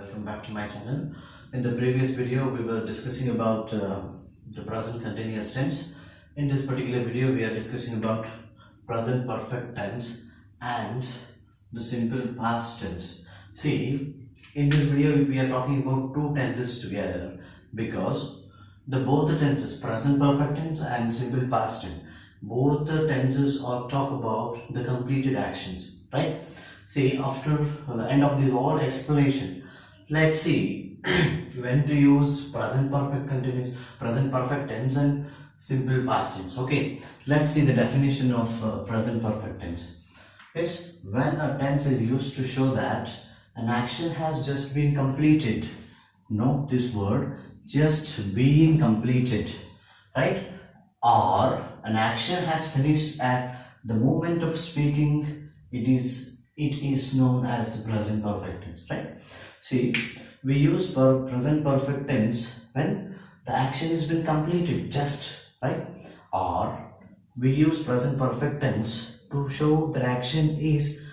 welcome back to my channel. In the previous video we were discussing about the present continuous tense. In this particular video we are discussing about present perfect tense and the simple past tense. See, in this video we are talking about two tenses together because both the tenses, present perfect tense and simple past tense, both the tenses are talk about the completed actions, right? See, after the end of this whole explanation, let's see when to use present perfect continuous, present perfect tense and simple past tense. Okay, let's see the definition of present perfect tense. Yes, when a tense is used to show that an action has just been completed. Note this word, just being completed, right? Or an action has finished at the moment of speaking. It is known as the present perfect tense, right? See, we use present perfect tense when the action has been completed, just, right? Or we use present perfect tense to show that action is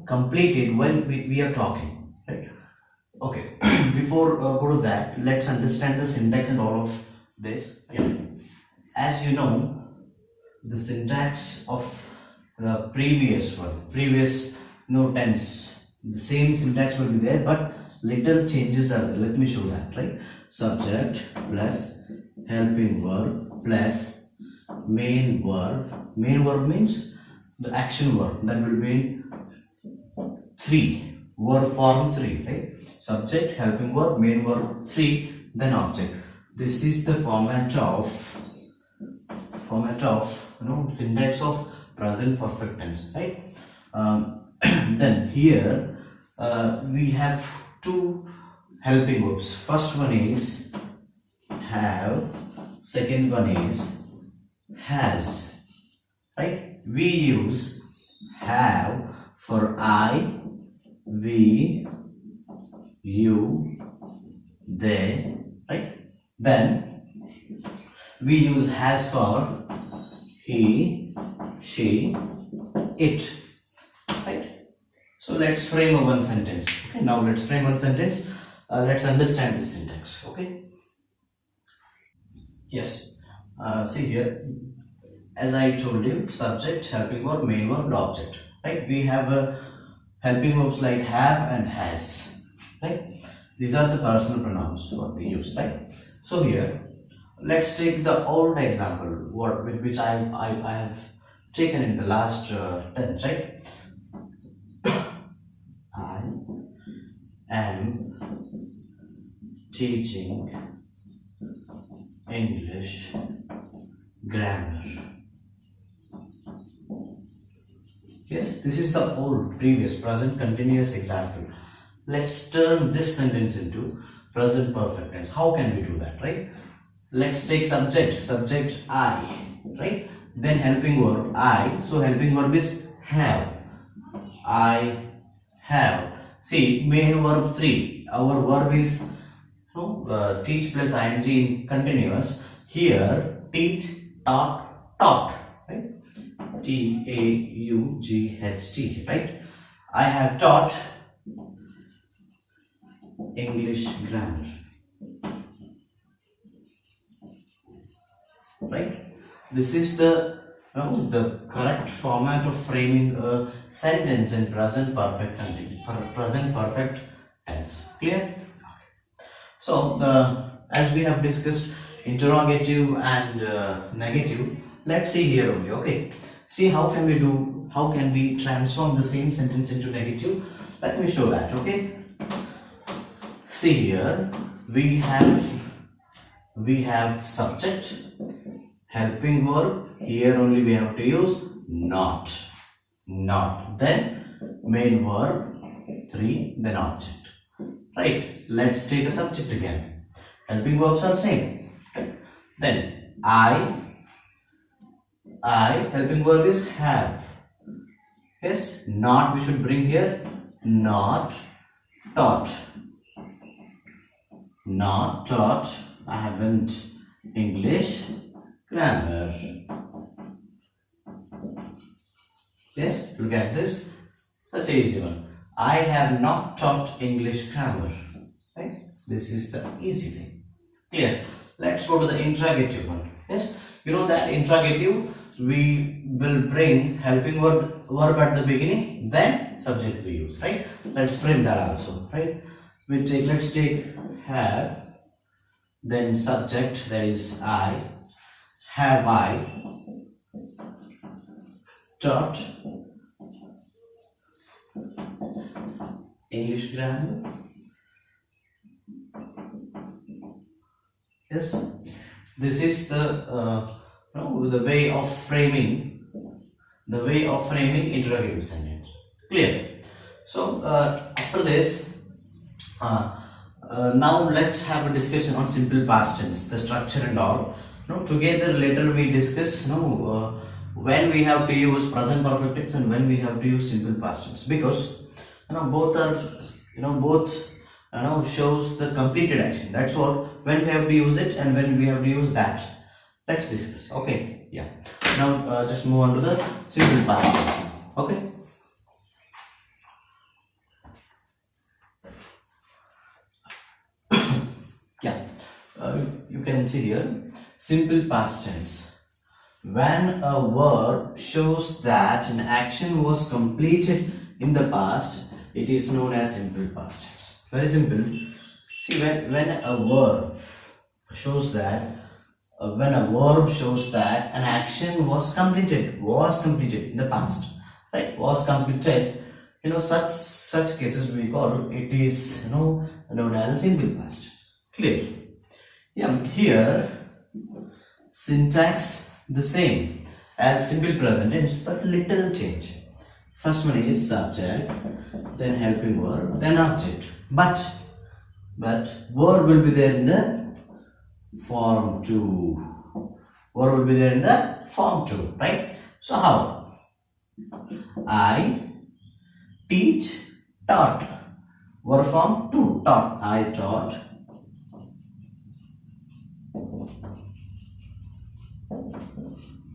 completed when we are talking, right? Okay, before go to that, let's understand the syntax and all of this. Yeah. As you know, the syntax of the previous tense, the same syntax will be there, but little changes are there. Let me show that, right? Subject plus helping verb plus main verb. Main verb means the action verb, that will be three, verb form 3, right? Subject, helping verb, main verb 3, then object. This is the format of syntax of present perfect tense, right? Then here we have two helping verbs. First one is have, second one is has, right? We use have for I, we, you, they, right? Then we use has for he, she, it, right? So let's frame a one sentence. Okay, now let's frame one sentence. Let's understand this syntax. Okay. Yes. See here, as I told you, subject, helping verb, main verb, object. Right? We have helping verbs like have and has. Right? These are the personal pronouns what we use. Right? So here, let's take the old example which I have taken in the last tense, right? I am teaching English grammar. Yes, this is the old previous present continuous example. Let's turn this sentence into present perfect tense. How can we do that, right? Let's take subject I, right? Then helping verb I. So helping verb is have. I have. See, main verb 3. Our verb is teach plus ing in continuous. Here teach, taught, right? T-A-U-G-H-T, right? I have taught English grammar. Right? This is the correct format of framing a sentence in present perfect tense. Clear? Okay. So as we have discussed interrogative and negative, let's see here only. Okay. See how can we transform the same sentence into negative? Let me show that. Okay. See here, we have subject, helping verb. Here only we have to use not, then main verb 3, then object, right? Let's take a subject again. Helping verbs are same, right? Then I, helping verb is have. Yes, not we should bring here, not taught, I haven't English grammar. Yes, look at this, such an easy one. I have not taught English grammar. Right? This is the easy thing. Clear? Let's go to the interrogative one. Yes, you know that interrogative we will bring helping verb at the beginning, then subject we use. Right? Let's frame that also. Right? Let's take have, then subject, that is I. Have I taught English grammar? Yes, this is the way of framing interrogative sentence. Clear? So after this, now let's have a discussion on simple past tense, the structure and all. Together later we discuss when we have to use present perfect tense and when we have to use simple past tense, because both are shows the completed action. That's what, when we have to use it and when we have to use that. Let's discuss. Okay, yeah. Now just move on to the simple past tense. Okay. Yeah, you can see here simple past tense. When a verb shows that an action was completed in the past, it is known as simple past tense. Very simple. See, when a verb shows that an action was completed in the past, right? Was completed. Such cases we call it is known as a simple past. Clear? Yeah. Here syntax the same as simple present tense, but little change. First one is subject, then helping verb, then object. But verb will be there in the form 2. Verb will be there in the form 2, right? So how? I teach, taught. Verb form 2, taught. I taught.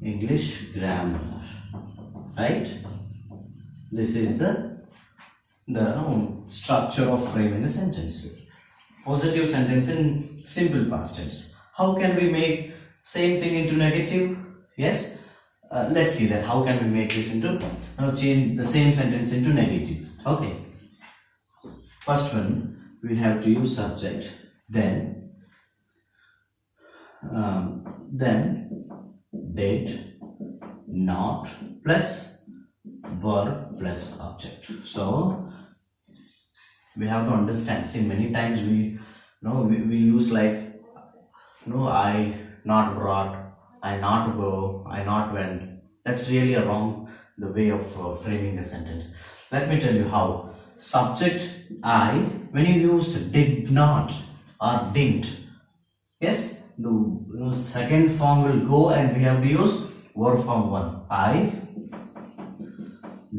English grammar, right? This is the structure of framing a sentence. Positive sentence in simple past tense. How can we make same thing into negative? Yes. Let's see that. How can we make this into change the same sentence into negative? Okay. First one, we have to use subject, then did not plus verb plus object. So we have to understand. See, many times we use like I not brought, I not go, I not went. That's really a wrong the way of framing a sentence. Let me tell you how. Subject I, when you use did not or didn't, yes, the second form will go and we have to use verb form 1. I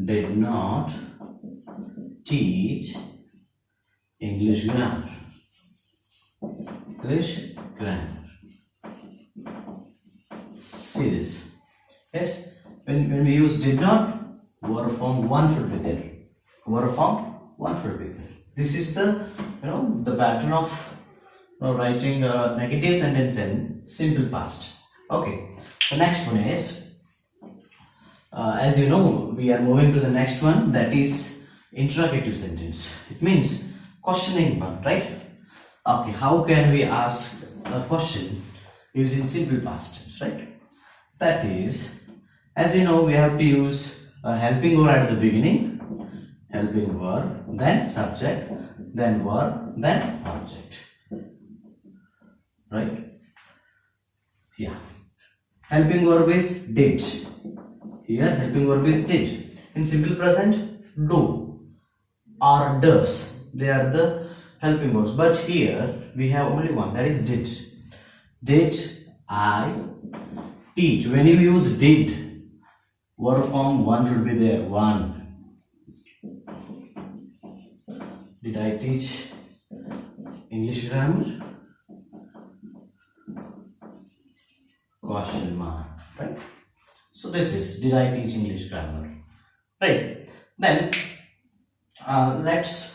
did not teach English grammar. English grammar. See this? Yes, when we use did not, verb form 1 should be there. Verb form 1 should be there. This is the the pattern of writing a negative sentence in simple past. Okay, the next one is as you know, we are moving to the next one, that is interrogative sentence. It means questioning one, right? Okay, how can we ask a question using simple past tense, right? That is, as you know, we have to use a helping verb at the beginning, helping verb, then subject, then verb, then object, right? Yeah, helping verb is did. Here helping verb is did. In simple present, do or does. They are the helping verbs. But here we have only one, that is did. Did I teach? When you use did, verb form 1 should be there. 1. Did I teach English grammar? Question mark, right? So this is, did I teach English grammar? Right. Then Let's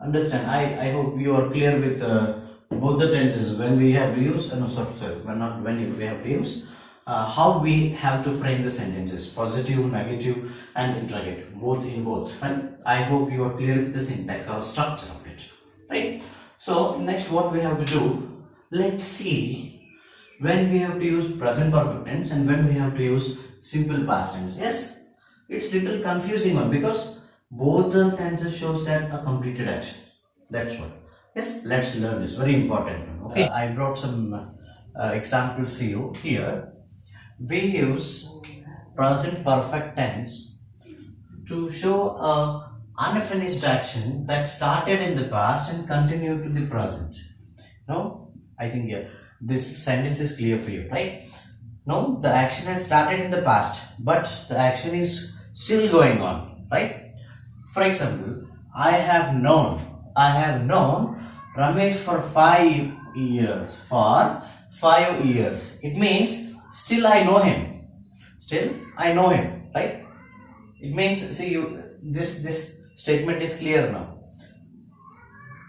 understand. I hope you are clear with both the tenses. When we have to use, no, sorry, when not when we have to use, how we have to frame the sentences: positive, negative, and interrogative, both in both. Right? I hope you are clear with the syntax or structure of it. Right? So next, what we have to do? Let's see when we have to use present perfect tense and when we have to use simple past tense. Yes, it's little confusing one because both the tenses shows that a completed action. That's what. Yes, let's learn this. Very important one. Okay, I brought some examples for you here. We use present perfect tense to show a unfinished action that started in the past and continued to the present. No, I think this sentence is clear for you, right? No, the action has started in the past, but the action is still going on, right? For example, I have known Ramesh for 5 years. For 5 years. It means still I know him. Still I know him, right? It means, see, this statement is clear now.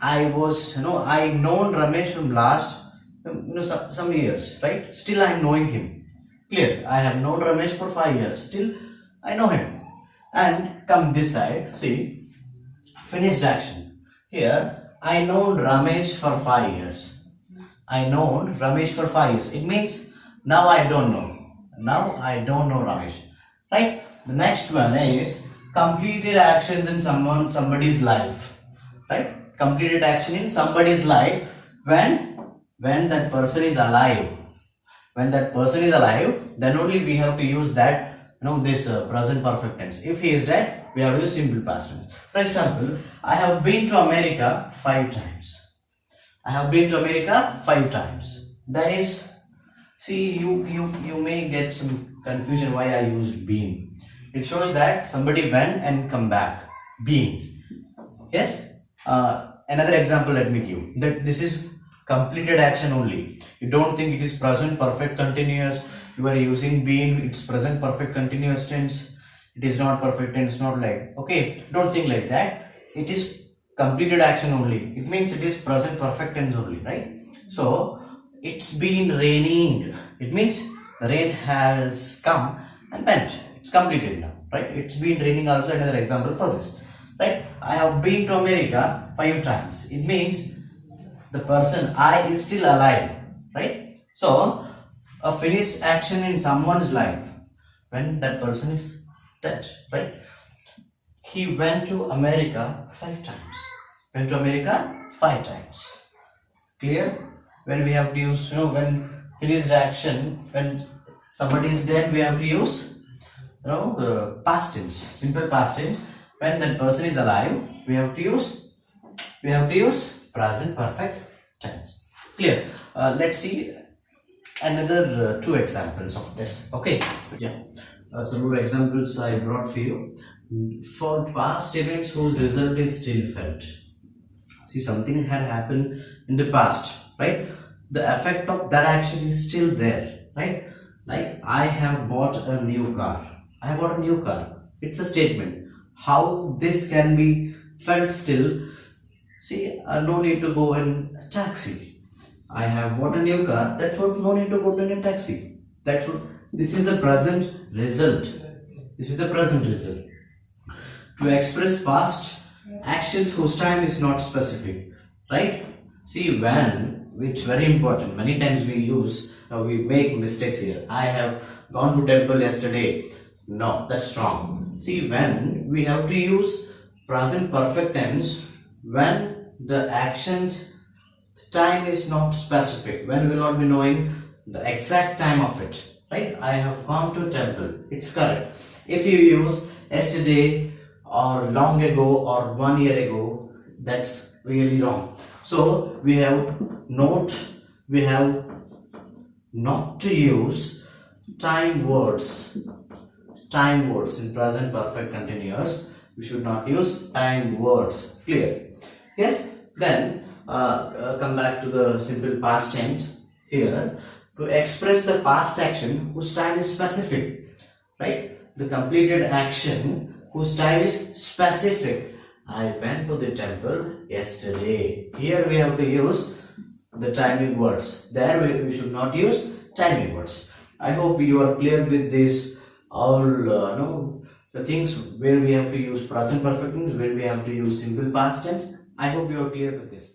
I known Ramesh from last some years, right? Still I am knowing him. Clear. I have known Ramesh for 5 years. Still I know him. And come this side, see, finished action. Here, I known Ramesh for 5 years. I known Ramesh for 5 years. It means now I don't know. Now I don't know Ramesh. Right? The next one is completed actions in somebody's life. Right? Completed action in somebody's life when that person is alive. When that person is alive, then only we have to use that, this present perfect tense. If he is dead, we have to use simple past tense. For example, I have been to America 5 times. I have been to America 5 times. That is, see, you may get some confusion why I used been. It shows that somebody went and come back. Been. Yes. Another example let me give. That this is completed action only. You don't think it is present perfect continuous. You are using been, it's present perfect continuous tense. It is not perfect tense, not like, okay, don't think like that. It is completed action only. It means it is present perfect tense only, right? So it's been raining. It means the rain has come and went. It's completed now, right? It's been raining also another example for this, right? I have been to America 5 times. It means the person I is still alive, right? So a finished action in someone's life when that person is dead, right? He went to America 5 times. Went to America 5 times. Clear? When we have to use, when finished action, when somebody is dead, we have to use, the past tense, simple past tense. When that person is alive, we have to use present perfect tense. Clear? Let's see another 2 examples of this. Okay, yeah, some more examples I brought for you. For past events whose result is still felt. See, something had happened in the past, right? The effect of that action is still there, right? Like, I have bought a new car. I have bought a new car. It's a statement. How this can be felt still? See, no need to go in a taxi. I have bought a new car. That's what, no need to go in a taxi. That's what, this is a present result. This is the present result. To express past actions whose time is not specific, right? See, when, which very important. Many times we make mistakes here. I have gone to temple yesterday. No, that's wrong. See, when we have to use present perfect tense when the actions time is not specific, when we will not be knowing the exact time of it, right? I have gone to temple. It's correct. If you use yesterday or long ago or 1 year ago, that's really wrong. So we have not to use time words in present perfect continuous. We should not use time words. Clear? Yes. Then come back to the simple past tense. Here, to express the past action whose time is specific, right? The completed action whose time is specific. I went to the temple yesterday. Here we have to use the timing words. There we should not use timing words. I hope you are clear with this all no the things where we have to use present perfect things, where we have to use simple past tense. I hope you are clear with this.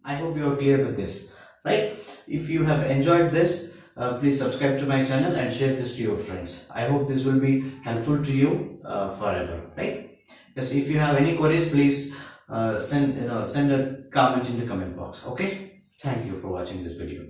I hope you are clear with this, right? If you have enjoyed this, please subscribe to my channel and share this to your friends. I hope this will be helpful to you forever, right? Yes, if you have any queries, please send a comment in the comment box. Okay. Thank you for watching this video.